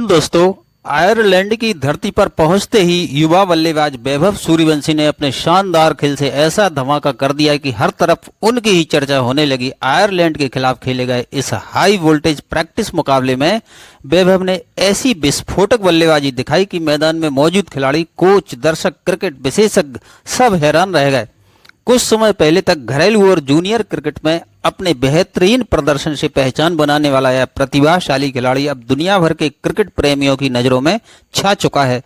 दोस्तों, आयरलैंड की धरती पर पहुंचते ही युवा बल्लेबाज वैभव सूर्यवंशी ने अपने शानदार खेल से ऐसा धमाका कर दिया कि हर तरफ उनकी ही चर्चा होने लगी। आयरलैंड के खिलाफ खेले गए इस हाई वोल्टेज प्रैक्टिस मुकाबले में वैभव ने ऐसी विस्फोटक बल्लेबाजी दिखाई कि मैदान में मौजूद खिलाड़ी, कोच, दर्शक, क्रिकेट विशेषज्ञ सब हैरान रह गए। कुछ समय पहले तक घरेलू और जूनियर क्रिकेट में अपने बेहतरीन प्रदर्शन से पहचान बनाने वाला यह प्रतिभाशाली खिलाड़ी अब दुनिया भर के क्रिकेट प्रेमियों की नज़रों में छा चुका है।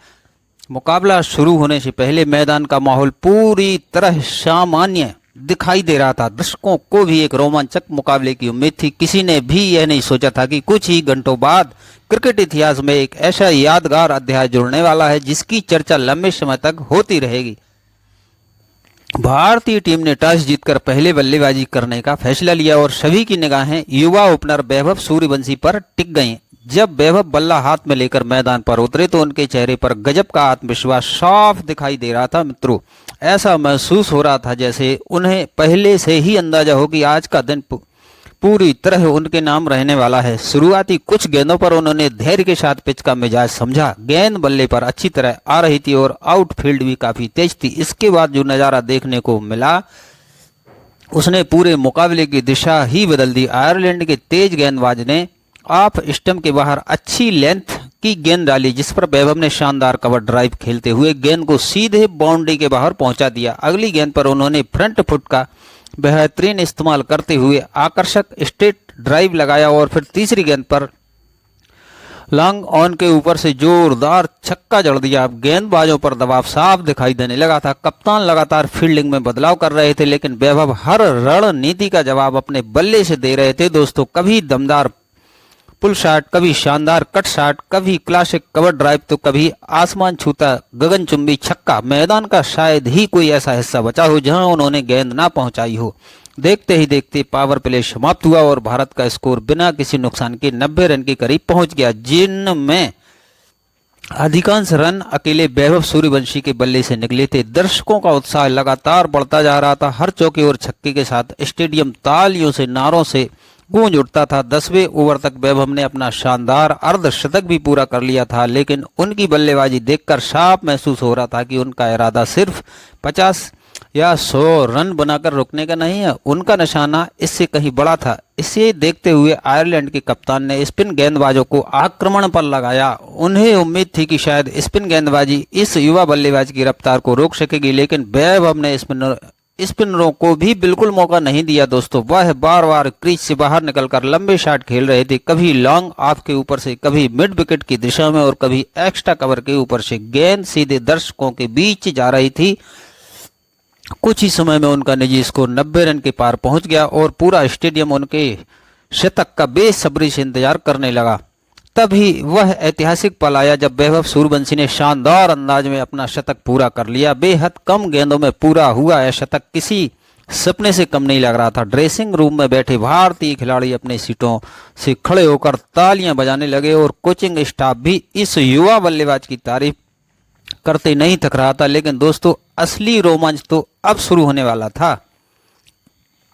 मुकाबला शुरू होने से पहले मैदान का माहौल पूरी तरह सामान्य दिखाई दे रहा था। दर्शकों को भी एक रोमांचक मुकाबले की उम्मीद थी। किसी ने भी यह नहीं सोचा था कि कुछ ही घंटों बाद क्रिकेट इतिहास में एक ऐसा यादगार अध्याय जुड़ने वाला है जिसकी चर्चा लंबे समय तक होती रहेगी। भारतीय टीम ने टॉस जीतकर पहले बल्लेबाजी करने का फैसला लिया और सभी की निगाहें युवा ओपनर वैभव सूर्यवंशी पर टिक गईं। जब वैभव बल्ला हाथ में लेकर मैदान पर उतरे तो उनके चेहरे पर गजब का आत्मविश्वास साफ दिखाई दे रहा था। मित्रों, ऐसा महसूस हो रहा था जैसे उन्हें पहले से ही अंदाजा हो कि आज का दिन पूरी तरह उनके नाम रहने वाला है। शुरुआती कुछ गेंदों पर उन्होंने धैर्य के साथ पिच का मिजाज समझा। गेंद बल्ले पर अच्छी तरह आ रही थी और आउटफील्ड भी काफी तेज थी। इसके बाद जो नज़ारा देखने को मिला उसने पूरे मुकाबले की दिशा ही बदल दी। आयरलैंड के तेज गेंदबाज ने ऑफ स्टंप के बाहर अच्छी लेंथ की गेंद डाली, जिस पर वैभव ने शानदार कवर ड्राइव खेलते हुए गेंद को सीधे बाउंड्री के बाहर पहुंचा दिया। अगली गेंद पर उन्होंने फ्रंट फुट का बेहतरीन इस्तेमाल करते हुए आकर्षक स्ट्रेट ड्राइव लगाया और फिर तीसरी गेंद पर लॉन्ग ऑन के ऊपर से जोरदार छक्का जड़ दिया। अब गेंदबाजों पर दबाव साफ दिखाई देने लगा था। कप्तान लगातार फील्डिंग में बदलाव कर रहे थे, लेकिन वैभव हर रणनीति का जवाब अपने बल्ले से दे रहे थे। दोस्तों, कभी दमदार पुल शॉट, कभी शानदार कट शॉट, कभी क्लासिक कवर ड्राइव, तो कभी आसमान छूता गगनचुंबी छक्का। मैदान का शायद ही कोई ऐसा हिस्सा बचा हो जहां उन्होंने गेंद ना पहुंचाई हो। देखते ही देखते पावर प्ले समाप्त हुआ और भारत का स्कोर बिना किसी नुकसान के 90 रन के करीब पहुंच गया, जिनमें अधिकांश रन अकेले वैभव सूर्यवंशी के बल्ले से निकले थे। दर्शकों का उत्साह लगातार बढ़ता जा रहा था। हर चौके और छक्के के साथ स्टेडियम तालियों से, नारों से गूंज उठता था। 10वें ओवर तक वैभव ने अपना शानदार अर्धशतक भी पूरा कर लिया था, लेकिन उनकी बल्लेबाजी देखकर साफ महसूस हो रहा था कि उनका इरादा सिर्फ 50 या 100 रन बनाकर रुकने का नहीं है। उनका निशाना इससे कहीं बड़ा था। इसे देखते हुए आयरलैंड के कप्तान ने स्पिन गेंदबाजों को आक्रमण पर लगाया। उन्हें उम्मीद थी कि शायद स्पिन गेंदबाजी इस युवा बल्लेबाज की रफ्तार को रोक सकेगी, लेकिन वैभव ने स्पिनरों को भी बिल्कुल मौका नहीं दिया। दोस्तों, वह बार बार क्रीज से बाहर निकलकर लंबे शॉट खेल रहे थे, कभी लॉन्ग ऑफ के ऊपर से, कभी मिड विकेट की दिशा में और कभी एक्स्ट्रा कवर के ऊपर से। गेंद सीधे दर्शकों के बीच जा रही थी। कुछ ही समय में उनका निजी स्कोर 90 रन के पार पहुंच गया और पूरा स्टेडियम उनके शतक का बेसब्री से इंतजार करने लगा। तभी वह ऐतिहासिक पल आया जब वैभव सूर्यवंशी ने शानदार अंदाज में अपना शतक पूरा कर लिया। बेहद कम गेंदों में पूरा हुआ यह शतक किसी सपने से कम नहीं लग रहा था। ड्रेसिंग रूम में बैठे भारतीय खिलाड़ी अपने सीटों से खड़े होकर तालियां बजाने लगे और कोचिंग स्टाफ भी इस युवा बल्लेबाज की तारीफ करते नहीं थक रहा था। लेकिन दोस्तों, असली रोमांच तो अब शुरू होने वाला था।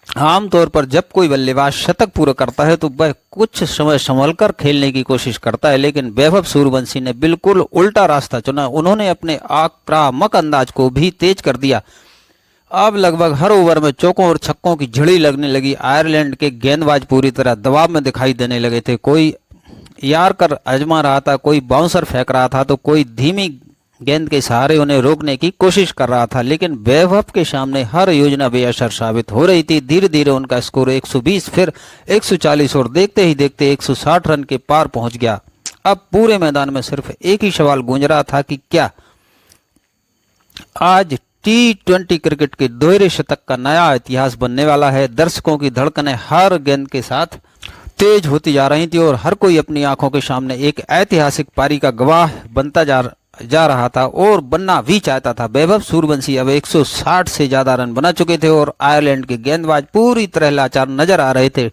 आमतौर पर जब कोई बल्लेबाज शतक पूरा करता है तो वह कुछ समय संभलकर खेलने की कोशिश करता है, लेकिन वैभव सूर्यवंशी ने बिल्कुल उल्टा रास्ता चुना। उन्होंने अपने आक्रामक अंदाज को भी तेज कर दिया। अब लगभग हर ओवर में चौकों और छक्कों की झड़ी लगने लगी। आयरलैंड के गेंदबाज पूरी तरह दबाव में दिखाई देने लगे थे। कोई यार्कर आजमा रहा था, कोई बाउंसर फेंक रहा था, तो कोई धीमी गेंद के सहारे उन्हें रोकने की कोशिश कर रहा था, लेकिन वैभव के सामने हर योजना बेअसर साबित हो रही थी। धीरे धीरे उनका स्कोर 120, फिर 140 और देखते ही देखते 160 रन के पार पहुंच गया। अब पूरे मैदान में सिर्फ एक ही सवाल गूंज रहा था कि क्या आज T20 क्रिकेट के दोहरे शतक का नया इतिहास बनने वाला है। दर्शकों की धड़कनें हर गेंद के साथ तेज होती जा रही थी और हर कोई अपनी आंखों के सामने एक ऐतिहासिक पारी का गवाह बनता जा रहा था और बनना भी चाहता था। वैभव सूर्यवंशी अब 160 से ज्यादा रन बना चुके थे और आयरलैंड के गेंदबाज पूरी तरह लाचार नजर आ रहे थे।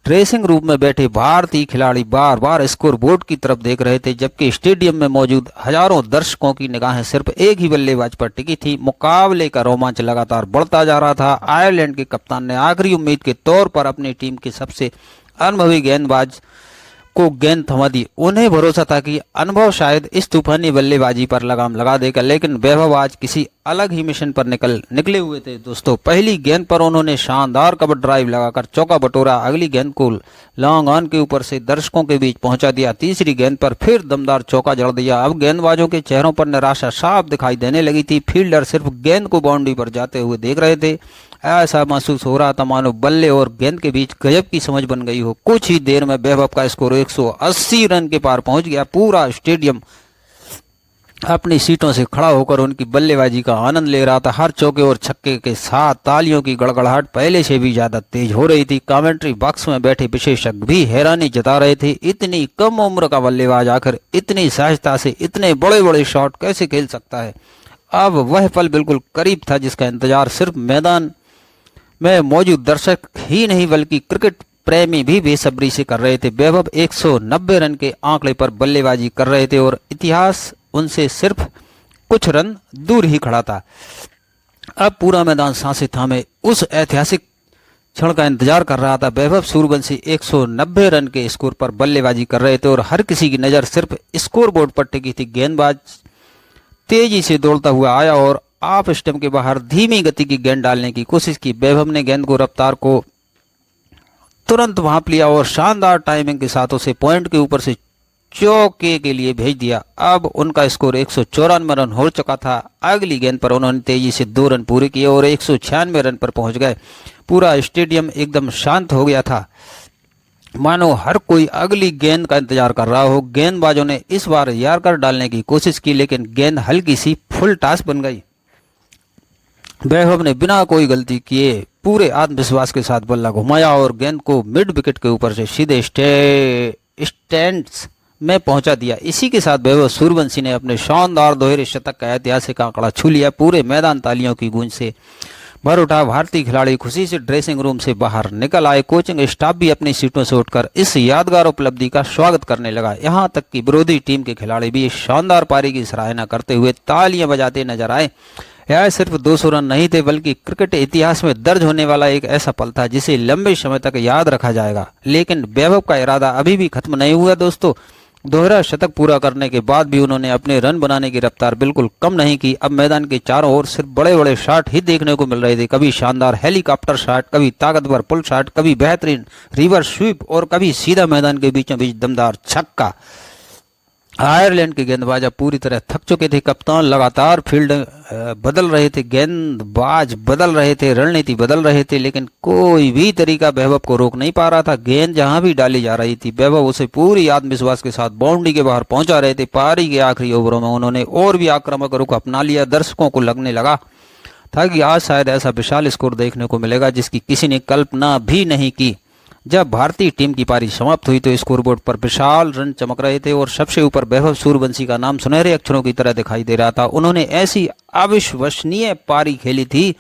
ड्रेसिंग रूम में बैठे भारतीय खिलाड़ी बार बार स्कोर बोर्ड की तरफ देख रहे थे, जबकि स्टेडियम में मौजूद हजारों दर्शकों की निगाहें सिर्फ एक ही बल्लेबाज पर टिकी थी। मुकाबले का रोमांच लगातार बढ़ता जा रहा था। आयरलैंड के कप्तान ने आखिरी उम्मीद के तौर पर अपनी टीम के सबसे अनुभवी गेंदबाज को गेंद थमा दी। उन्हें भरोसा था कि अनुभव शायद इस तूफानी बल्लेबाजी पर लगाम लगा देगा, लेकिन वैभव आज किसी अलग ही मिशन पर निकले हुए थे दोस्तों। पहली गेंद पर उन्होंने शानदार कवर ड्राइव लगाकर चौका बटोरा। अगली गेंद को लॉन्ग ऑन के ऊपर से दर्शकों के बीच पहुंचा दिया। तीसरी गेंद पर फिर दमदार चौका जड़ दिया। अब गेंदबाजों के चेहरों पर निराशा साफ दिखाई देने लगी थी। फील्डर सिर्फ गेंद को बाउंड्री पर जाते हुए देख रहे थे। ऐसा महसूस हो रहा था मानो बल्ले और गेंद के बीच गजब की समझ बन गई हो। कुछ ही देर में वैभव का स्कोर 180 रन के पार पहुंच गया। पूरा स्टेडियम अपनी सीटों से खड़ा होकर उनकी बल्लेबाजी का आनंद ले रहा था। हर चौके और छक्के के साथ तालियों की गड़गड़ाहट पहले से भी ज्यादा तेज हो रही थी। कमेंट्री बॉक्स में बैठे विशेषज्ञ भी हैरानी जता रहे थे। इतनी कम उम्र का बल्लेबाज आखिर इतनी सहजता से इतने बड़े बड़े शॉट कैसे खेल सकता है। अब वह पल बिल्कुल करीब था जिसका इंतजार सिर्फ मैदान में मौजूद दर्शक ही नहीं बल्कि क्रिकेट प्रेमी भी बेसब्री से कर रहे थे। वैभव 190 रन के आंकड़े पर बल्लेबाजी कर रहे थे और इतिहास उनसे सिर्फ कुछ रन दूर ही खड़ा था। अब पूरा मैदान सांसें थामे उस ऐतिहासिक क्षण का इंतजार कर रहा था। वैभव सूर्यवंशी 190 रन के स्कोर पर बल्लेबाजी कर रहे थे और हर किसी की नज़र सिर्फ स्कोरबोर्ड पर टिकी थी। गेंदबाज तेजी से दौड़ता हुआ आया और ऑफ स्टंप के बाहर धीमी गति की गेंद डालने की कोशिश की। वैभव ने गेंद को रफ्तार को तुरंत भांप लिया और शानदार टाइमिंग के साथ उसे पॉइंट के ऊपर से चौके के लिए भेज दिया। अब उनका स्कोर 194 रन हो चुका था। अगली गेंद पर उन्होंने तेजी से 2 रन पूरे किए और 196 रन पर पहुंच गए। पूरा स्टेडियम एकदम शांत हो गया था, मानो हर कोई अगली गेंद का इंतजार कर रहा हो। गेंदबाजों ने इस बार यॉर्कर डालने की कोशिश की, लेकिन गेंद हल्की सी फुल टॉस बन गई। वैभव ने बिना कोई गलती किए पूरे आत्मविश्वास के साथ बल्ला घुमाया और गेंद को मिड विकेट के ऊपर से सीधे स्टैंड्स में पहुंचा दिया। इसी के साथ वैभव सूर्यवंशी ने अपने शानदार दोहरे शतक का ऐतिहासिक आंकड़ा छू लिया। पूरे मैदान तालियों की गूंज से भर उठा। भारतीय खिलाड़ी खुशी से ड्रेसिंग रूम से बाहर निकल आए। कोचिंग स्टाफ भी अपनी सीटों से उठकर इस यादगार उपलब्धि का स्वागत करने लगा। यहां तक कि विरोधी टीम के खिलाड़ी भी इस शानदार पारी की सराहना करते हुए तालियां बजाते नजर आए। यह सिर्फ 200 रन नहीं थे बल्कि क्रिकेट इतिहास में दर्ज होने वाला एक ऐसा पल था जिसे लंबे समय तक याद रखा जाएगा। लेकिन वैभव का इरादा अभी भी खत्म नहीं हुआ दोस्तों। दोहरा शतक पूरा करने के बाद भी उन्होंने अपने रन बनाने की रफ्तार बिल्कुल कम नहीं की। अब मैदान के चारों ओर सिर्फ बड़े बड़े शॉट ही देखने को मिल रहे थे। कभी शानदार हेलीकॉप्टर शॉट, कभी ताकतवर पुल शॉट, कभी बेहतरीन रिवर्स स्वीप और कभी सीधा मैदान के बीचों बीच दमदार छक्का। आयरलैंड के गेंदबाज पूरी तरह थक चुके थे। कप्तान लगातार फील्ड बदल रहे थे, गेंदबाज बदल रहे थे, रणनीति बदल रहे थे, लेकिन कोई भी तरीका वैभव को रोक नहीं पा रहा था। गेंद जहां भी डाली जा रही थी वैभव उसे पूरी आत्मविश्वास के साथ बाउंड्री के बाहर पहुंचा रहे थे। पारी के आखिरी ओवरों में उन्होंने और भी आक्रामक रुख अपना लिया। दर्शकों को लगने लगा था कि आज शायद ऐसा विशाल स्कोर देखने को मिलेगा जिसकी किसी ने कल्पना भी नहीं की। जब भारतीय टीम की पारी समाप्त हुई तो स्कोरबोर्ड पर विशाल रन चमक रहे थे और सबसे ऊपर वैभव सूर्यवंशी का नाम सुनहरे अक्षरों की तरह दिखाई दे रहा था। उन्होंने ऐसी अविश्वसनीय पारी खेली थी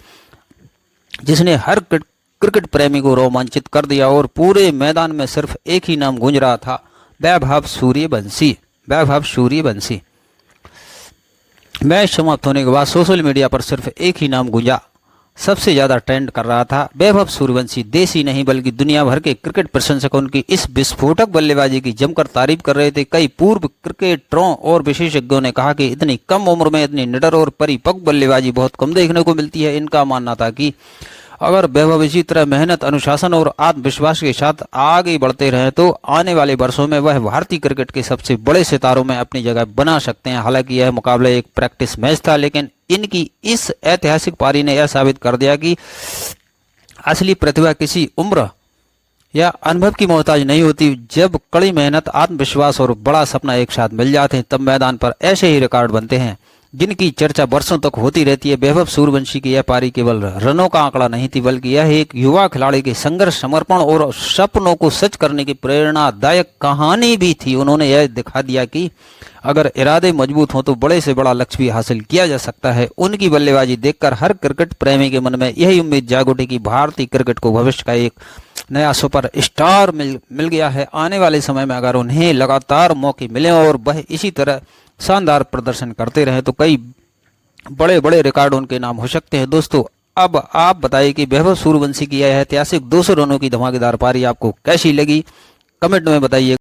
जिसने हर क्रिकेट प्रेमी को रोमांचित कर दिया और पूरे मैदान में सिर्फ एक ही नाम गूंज रहा था, वैभव सूर्यवंशी। वैभव सूर्यवंशी। मैच समाप्त होने के बाद सोशल मीडिया पर सिर्फ एक ही नाम गूंजा, सबसे ज्यादा ट्रेंड कर रहा था, वैभव सूर्यवंशी। देश ही नहीं बल्कि दुनिया भर के क्रिकेट प्रशंसक उनकी इस विस्फोटक बल्लेबाजी की जमकर तारीफ कर रहे थे। कई पूर्व क्रिकेटरों और विशेषज्ञों ने कहा कि इतनी कम उम्र में इतनी निडर और परिपक्व बल्लेबाजी बहुत कम देखने को मिलती है। इनका मानना था कि अगर वैभव इसी तरह मेहनत, अनुशासन और आत्मविश्वास के साथ आगे बढ़ते रहे तो आने वाले वर्षों में वह भारतीय क्रिकेट के सबसे बड़े सितारों में अपनी जगह बना सकते हैं। हालांकि यह मुकाबला एक प्रैक्टिस मैच था, लेकिन इनकी इस ऐतिहासिक पारी ने यह साबित कर दिया कि असली प्रतिभा किसी उम्र या अनुभव की मोहताज नहीं होती। जब कड़ी मेहनत, आत्मविश्वास और बड़ा सपना एक साथ मिल जाते हैं तब मैदान पर ऐसे ही रिकॉर्ड बनते हैं जिनकी चर्चा वर्षों तक होती रहती है। वैभव सूर्यवंशी की यह पारी केवल रनों का आंकड़ा नहीं थी बल्कि यह एक युवा खिलाड़ी के संघर्ष, समर्पण और सपनों को सच करने की प्रेरणादायक कहानी भी थी। उन्होंने यह दिखा दिया कि अगर इरादे मजबूत हों तो बड़े से बड़ा लक्ष्य भी हासिल किया जा सकता है। उनकी बल्लेबाजी देखकर हर क्रिकेट प्रेमी के मन में यही उम्मीद जाग उठी कि भारतीय क्रिकेट को भविष्य का एक नया सुपर स्टार मिल गया है। आने वाले समय में अगर उन्हें लगातार मौके मिले और वह इसी तरह शानदार प्रदर्शन करते रहे तो कई बड़े बड़े रिकॉर्ड उनके नाम हो सकते हैं। दोस्तों, अब आप बताइए कि वैभव सूर्यवंशी की यह ऐतिहासिक 200 रनों की धमाकेदार पारी आपको कैसी लगी, कमेंट में बताइए।